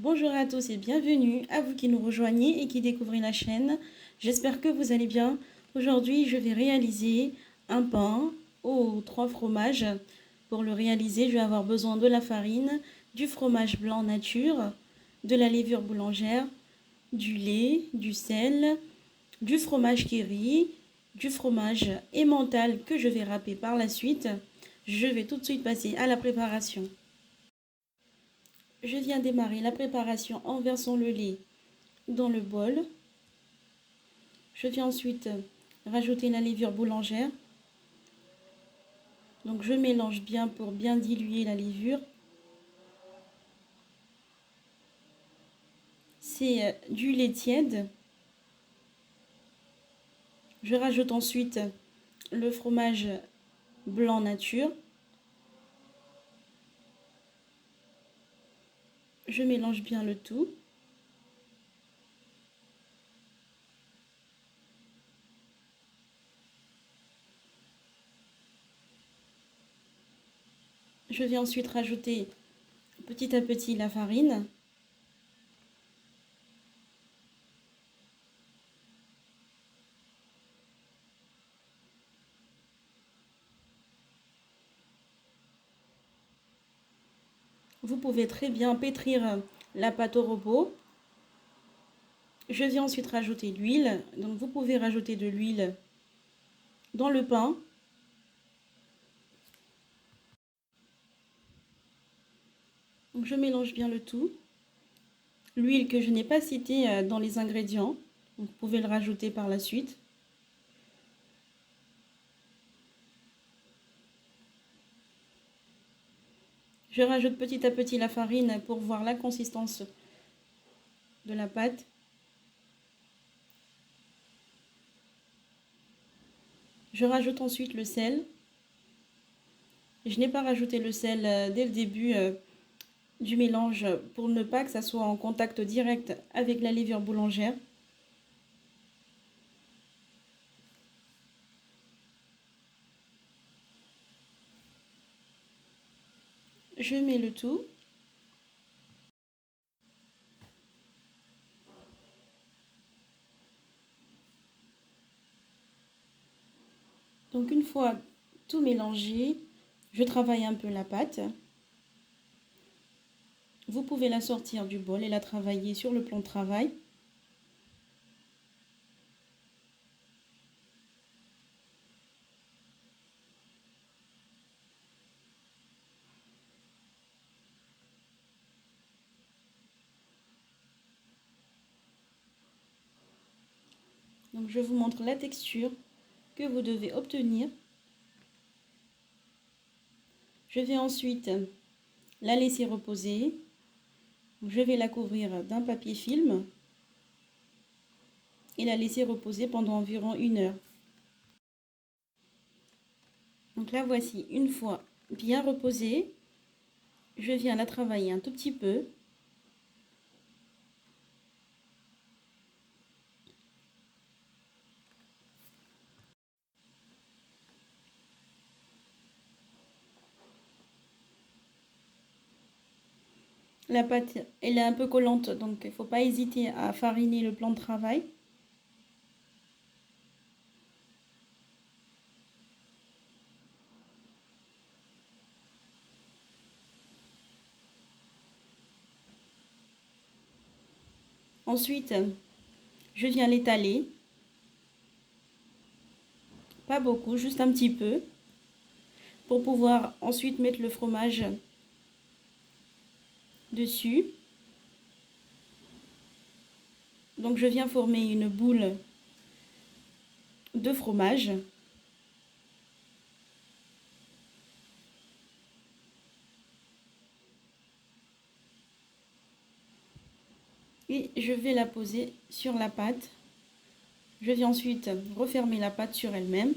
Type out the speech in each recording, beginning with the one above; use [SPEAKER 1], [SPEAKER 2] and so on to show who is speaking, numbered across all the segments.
[SPEAKER 1] Bonjour à tous et bienvenue à vous qui nous rejoignez et qui découvrez la chaîne. J'espère que vous allez bien. Aujourd'hui, je vais réaliser un pain aux 3 fromages. Pour le réaliser, je vais avoir besoin de la farine, du fromage blanc nature, de la levure boulangère, du lait, du sel, du fromage Kéri, du fromage emmental que je vais râper par la suite. Je vais tout de suite passer à la préparation. Je viens démarrer la préparation en versant le lait dans le bol. Je viens ensuite rajouter la levure boulangère. Donc je mélange bien pour bien diluer la levure. C'est du lait tiède. Je rajoute ensuite le fromage blanc nature. Je mélange bien le tout. Je viens ensuite rajouter petit à petit la farine. Vous pouvez très bien pétrir la pâte au robot. Je viens ensuite rajouter l'huile. Donc vous pouvez rajouter de l'huile dans le pain. Donc je mélange bien le tout. L'huile que je n'ai pas citée dans les ingrédients, vous pouvez le rajouter par la suite. Je rajoute petit à petit la farine pour voir la consistance de la pâte. Je rajoute ensuite le sel. Je n'ai pas rajouté le sel dès le début du mélange pour ne pas que ça soit en contact direct avec la levure boulangère. Je mets le tout. Donc une fois tout mélangé, je travaille un peu la pâte. Vous pouvez la sortir du bol et la travailler sur le plan de travail. Donc je vous montre la texture que vous devez obtenir. Je vais ensuite la laisser reposer. Je vais la couvrir d'un papier film et la laisser reposer pendant environ 1 heure. Donc la voici une fois bien reposée. Je viens la travailler un tout petit peu. La pâte, elle est un peu collante, donc il ne faut pas hésiter à fariner le plan de travail. Ensuite, je viens l'étaler. Pas beaucoup, juste un petit peu. Pour pouvoir ensuite mettre le fromage dessus. Donc je viens former une boule de fromage. Et je vais la poser sur la pâte. Je viens ensuite refermer la pâte sur elle-même.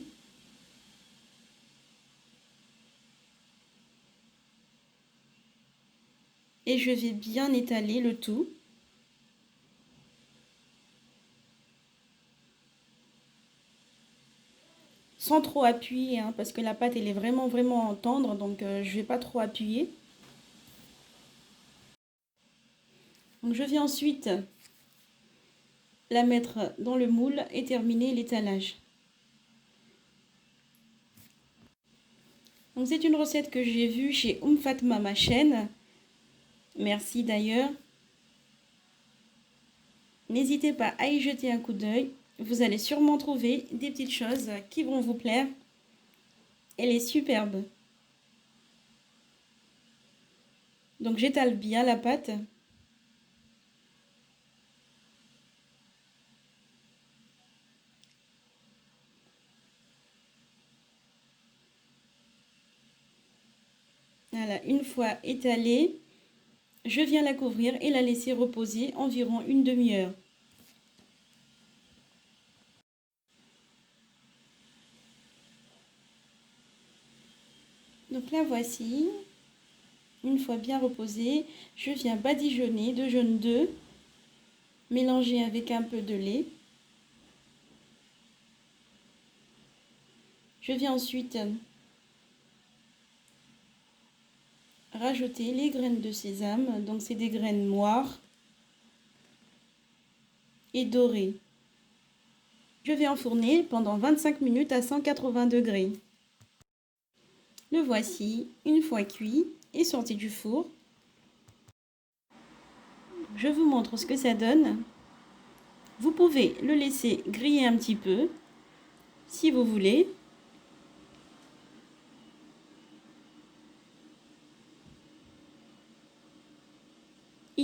[SPEAKER 1] Et je vais bien étaler le tout. Sans trop appuyer, hein, parce que la pâte elle est vraiment tendre, donc je ne vais pas trop appuyer. Donc je viens ensuite la mettre dans le moule et terminer l'étalage. Donc c'est une recette que j'ai vue chez Fatma, ma chaîne. Merci d'ailleurs. N'hésitez pas à y jeter un coup d'œil. Vous allez sûrement trouver des petites choses qui vont vous plaire. Elle est superbe. Donc j'étale bien la pâte. Voilà, une fois étalée, je viens la couvrir et la laisser reposer environ une demi-heure. Donc la voici. Une fois bien reposée, je viens badigeonner de jaune d'œuf, mélanger avec un peu de lait. Je viens ensuite rajouter les graines de sésame, donc c'est des graines noires et dorées. Je vais enfourner pendant 25 minutes à 180 degrés. Le voici, une fois cuit et sorti du four. Je vous montre ce que ça donne. Vous pouvez le laisser griller un petit peu, si vous voulez.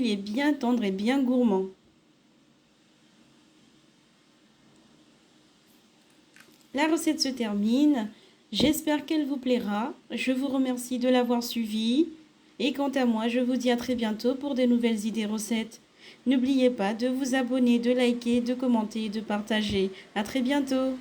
[SPEAKER 1] Il est bien tendre et bien gourmand. La recette se termine. J'espère qu'elle vous plaira. Je vous remercie de l'avoir suivie. Et quant à moi, je vous dis à très bientôt pour de nouvelles idées recettes. N'oubliez pas de vous abonner, de liker, de commenter et de partager. À très bientôt.